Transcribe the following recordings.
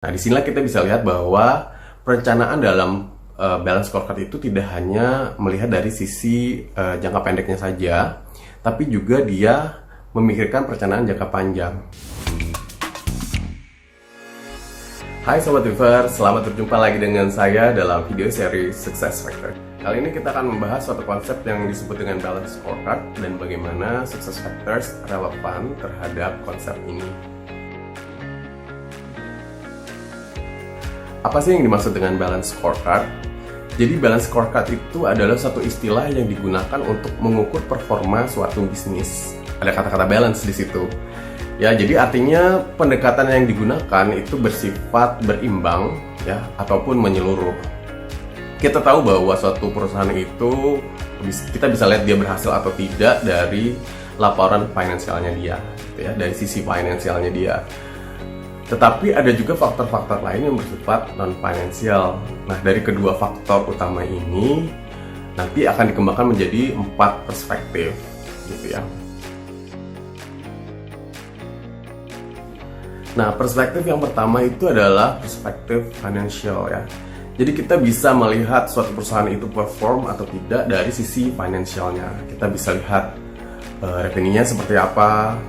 Nah, disinilah kita bisa lihat bahwa perencanaan dalam balance scorecard itu tidak hanya melihat dari sisi jangka pendeknya saja, tapi juga dia memikirkan perencanaan jangka panjang. Hai Sobat Weaver, selamat berjumpa lagi dengan saya dalam video seri Success Factor. Kali ini kita akan membahas suatu konsep yang disebut dengan balance scorecard dan bagaimana success factors relevan terhadap konsep ini. Apa sih yang dimaksud dengan balance scorecard? Jadi balance scorecard itu adalah satu istilah yang digunakan untuk mengukur performa suatu bisnis. Ada kata-kata balance di situ. Ya, jadi artinya pendekatan yang digunakan itu bersifat berimbang ya ataupun menyeluruh. Kita tahu bahwa suatu perusahaan itu kita bisa lihat dia berhasil atau tidak dari laporan finansialnya dia, gitu ya, dari sisi finansialnya dia. Tetapi ada juga faktor-faktor lain yang bersifat non-finansial. Nah, dari kedua faktor utama ini nanti akan dikembangkan menjadi 4 perspektif, gitu ya. Nah, perspektif yang pertama itu adalah perspektif financial ya. Jadi kita bisa melihat suatu perusahaan itu perform atau tidak dari sisi finansialnya. Kita bisa lihat revenue-nya seperti apa,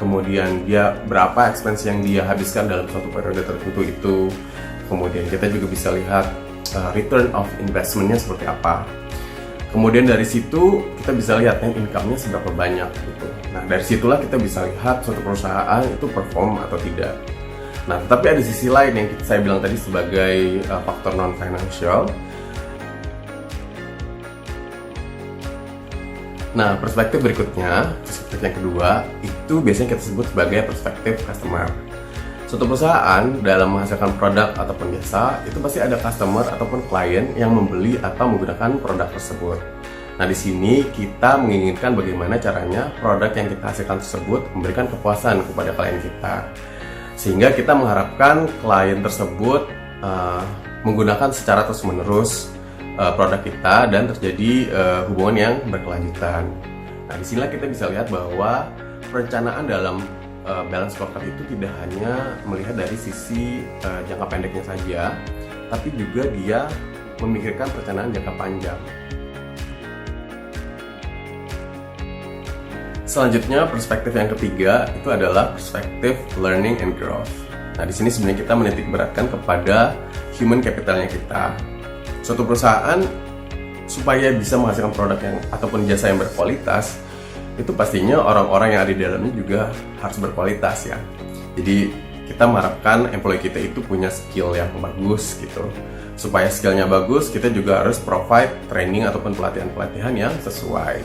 kemudian dia berapa expense yang dia habiskan dalam suatu periode tertentu itu. Kemudian kita juga bisa lihat return of investment-nya seperti apa. Kemudian dari situ kita bisa lihat income-nya seberapa banyak gitu. Nah, dari situlah kita bisa lihat suatu perusahaan itu perform atau tidak. Nah, tetapi ada sisi lain yang saya bilang tadi sebagai faktor non-financial. Nah, perspektif berikutnya, perspektif yang kedua, itu biasanya kita sebut sebagai perspektif customer. Suatu perusahaan dalam menghasilkan produk ataupun jasa, itu pasti ada customer ataupun klien yang membeli atau menggunakan produk tersebut. Nah, di sini kita menginginkan bagaimana caranya produk yang kita hasilkan tersebut memberikan kepuasan kepada klien kita. Sehingga kita mengharapkan klien tersebut menggunakan secara terus-menerus produk kita dan terjadi hubungan yang berkelanjutan. Nah, disinilah kita bisa lihat bahwa perencanaan dalam balance scorecard itu tidak hanya melihat dari sisi jangka pendeknya saja, tapi juga dia memikirkan perencanaan jangka panjang. Selanjutnya, perspektif yang ketiga itu adalah perspektif learning and growth. Nah, di sini sebenarnya kita menitik beratkan kepada human capitalnya kita. Suatu perusahaan supaya bisa menghasilkan produk yang ataupun jasa yang berkualitas, itu pastinya orang-orang yang ada di dalamnya juga harus berkualitas ya. Jadi kita mengharapkan employee kita itu punya skill yang bagus gitu. Supaya skillnya bagus, kita juga harus provide training ataupun pelatihan-pelatihan yang sesuai.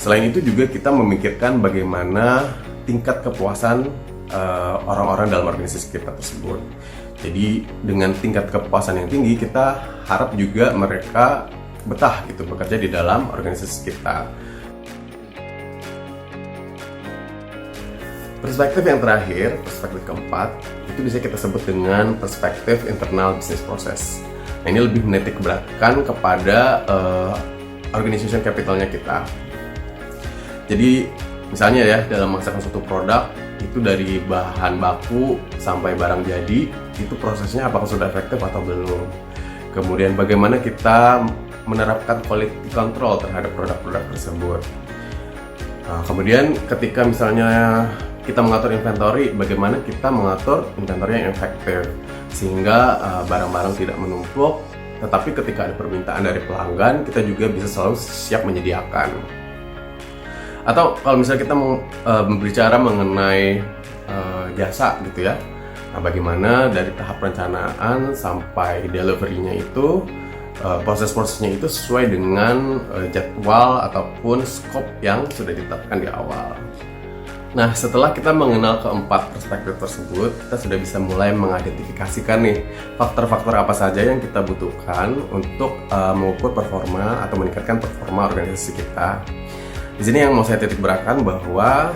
Selain itu juga kita memikirkan bagaimana tingkat kepuasan orang-orang dalam organisasi kita tersebut. Jadi dengan tingkat kepuasan yang tinggi, kita harap juga mereka betah gitu bekerja di dalam organisasi kita. Perspektif yang terakhir, perspektif keempat, itu bisa kita sebut dengan perspektif internal business process. Nah, ini lebih menitik beratkan kepada organization capitalnya kita. Jadi misalnya ya, dalam menghasilkan suatu produk, itu dari bahan baku sampai barang jadi, itu prosesnya apakah sudah efektif atau belum. Kemudian bagaimana kita menerapkan quality control terhadap produk-produk tersebut. Nah, kemudian ketika misalnya kita mengatur inventory, bagaimana kita mengatur inventory yang efektif sehingga barang-barang tidak menumpuk, tetapi ketika ada permintaan dari pelanggan, kita juga bisa selalu siap menyediakan. Atau kalau misalnya kita berbicara mengenai jasa gitu ya, nah bagaimana dari tahap perencanaan sampai delivery-nya itu proses-prosesnya itu sesuai dengan jadwal ataupun scope yang sudah ditetapkan di awal. Nah, setelah kita mengenal keempat perspektif tersebut, kita sudah bisa mulai mengidentifikasikan nih faktor-faktor apa saja yang kita butuhkan untuk mengukur performa atau meningkatkan performa organisasi kita. Di sini yang mau saya titik beratkan bahwa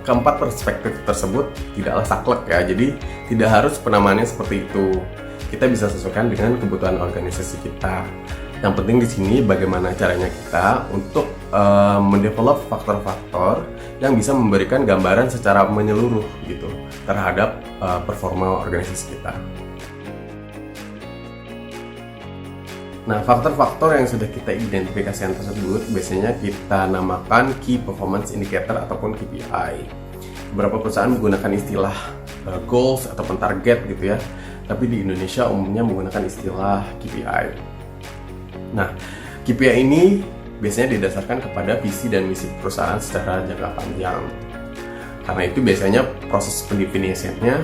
keempat perspektif tersebut tidaklah saklek ya, jadi tidak harus penamaannya seperti itu. Kita bisa sesuaikan dengan kebutuhan organisasi kita. Yang penting di sini bagaimana caranya kita untuk mendevelop faktor-faktor yang bisa memberikan gambaran secara menyeluruh gitu terhadap performa organisasi kita. Nah, faktor-faktor yang sudah kita identifikasikan tersebut biasanya kita namakan Key Performance Indicator ataupun KPI. Beberapa perusahaan menggunakan istilah goals ataupun target gitu ya, tapi di Indonesia umumnya menggunakan istilah KPI. Nah, KPI ini biasanya didasarkan kepada visi dan misi perusahaan secara jangka panjang. Karena itu biasanya proses pendefinisiannya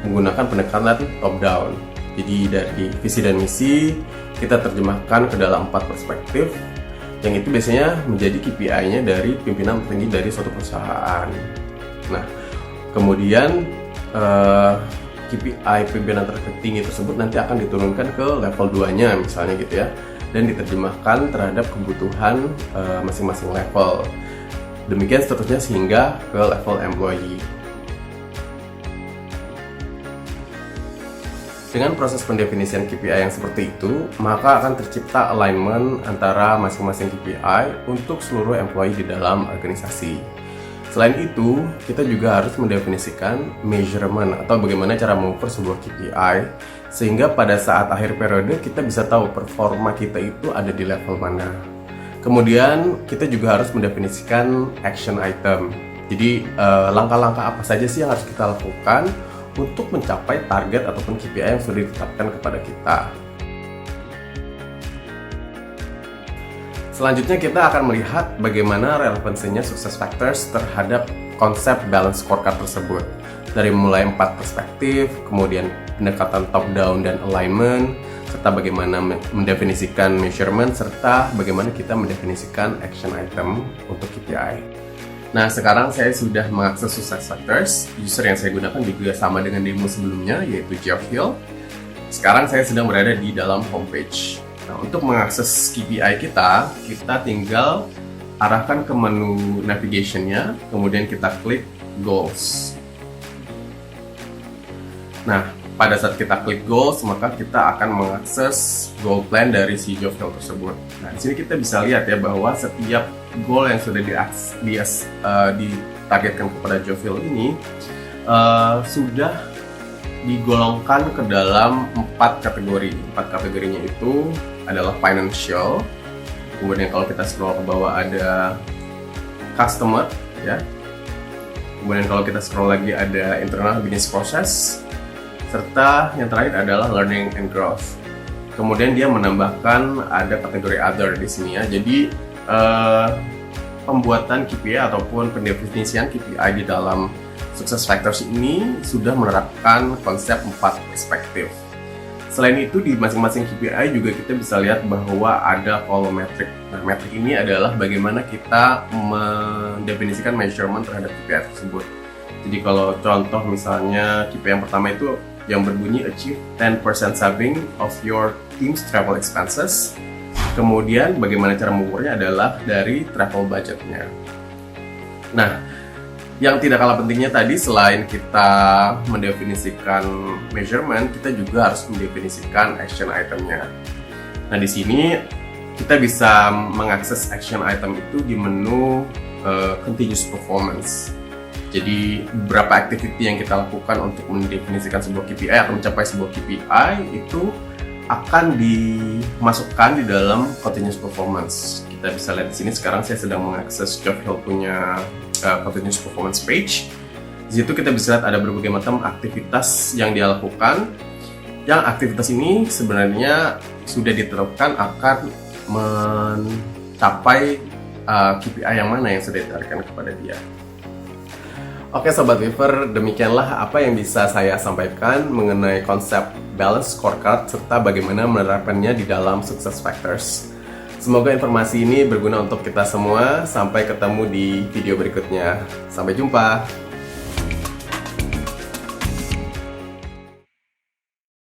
menggunakan pendekatan top down. Jadi dari visi dan misi kita terjemahkan ke dalam 4 perspektif, yang itu biasanya menjadi KPI-nya dari pimpinan tertinggi dari suatu perusahaan. Nah, kemudian KPI pimpinan tertinggi tersebut nanti akan diturunkan ke level 2-nya misalnya gitu ya, dan diterjemahkan terhadap kebutuhan masing-masing level. Demikian seterusnya sehingga ke level employee. Dengan proses pendefinisian KPI yang seperti itu, maka akan tercipta alignment antara masing-masing KPI untuk seluruh employee di dalam organisasi. Selain itu, kita juga harus mendefinisikan measurement atau bagaimana cara mengukur sebuah KPI, sehingga pada saat akhir periode kita bisa tahu performa kita itu ada di level mana. Kemudian kita juga harus mendefinisikan action item. Jadi langkah-langkah apa saja sih yang harus kita lakukan untuk mencapai target ataupun KPI yang sudah ditetapkan kepada kita. Selanjutnya kita akan melihat bagaimana relevansinya success factors terhadap konsep balance scorecard tersebut. Dari mulai 4 perspektif, kemudian pendekatan top down dan alignment, serta bagaimana mendefinisikan measurement, serta bagaimana kita mendefinisikan action item untuk KPI. Nah, sekarang saya sudah mengakses success factors. User yang saya gunakan juga sama dengan demo sebelumnya, yaitu Geophil. Sekarang saya sedang berada di dalam homepage. Nah, untuk mengakses KPI kita tinggal arahkan ke menu navigation-nya, kemudian kita klik Goals. Nah, pada saat kita klik Goals, maka kita akan mengakses goal plan dari si Geophil tersebut. Nah, di sini kita bisa lihat ya bahwa setiap goal yang sudah ditargetkan kepada Geophil ini sudah digolongkan ke dalam 4 kategori. 4 kategorinya itu adalah financial. Kemudian kalau kita scroll ke bawah ada customer ya. Kemudian kalau kita scroll lagi ada internal business process, serta yang terakhir adalah learning and growth. Kemudian dia menambahkan ada kategori other di sini ya. Jadi pembuatan KPI ataupun pendefinisian KPI di dalam success factors ini sudah menerapkan konsep 4 perspektif. Selain itu di masing-masing KPI juga kita bisa lihat bahwa ada volumetric. Nah, metrik ini adalah bagaimana kita mendefinisikan measurement terhadap KPI tersebut. Jadi kalau contoh misalnya KPI yang pertama itu yang berbunyi achieve 10% saving of your team's travel expenses. Kemudian bagaimana cara mengukurnya adalah dari travel budgetnya. Nah, yang tidak kalah pentingnya tadi selain kita mendefinisikan measurement, kita juga harus mendefinisikan action itemnya. Nah, di sini kita bisa mengakses action item itu di menu continuous performance. Jadi beberapa activity yang kita lakukan untuk mendefinisikan sebuah KPI atau mencapai sebuah KPI itu akan dimasukkan di dalam continuous performance. Kita bisa lihat di sini sekarang saya sedang mengakses Geophil punya continuous performance page. Di situ kita bisa lihat ada berbagai macam aktivitas yang dia lakukan. Yang aktivitas ini sebenarnya sudah diterapkan akan mencapai KPI yang mana yang sudah ditargetkan kepada dia. Oke Sobat Weaver, demikianlah apa yang bisa saya sampaikan mengenai konsep balance scorecard serta bagaimana menerapkannya di dalam success factors. Semoga informasi ini berguna untuk kita semua. Sampai ketemu di video berikutnya. Sampai jumpa.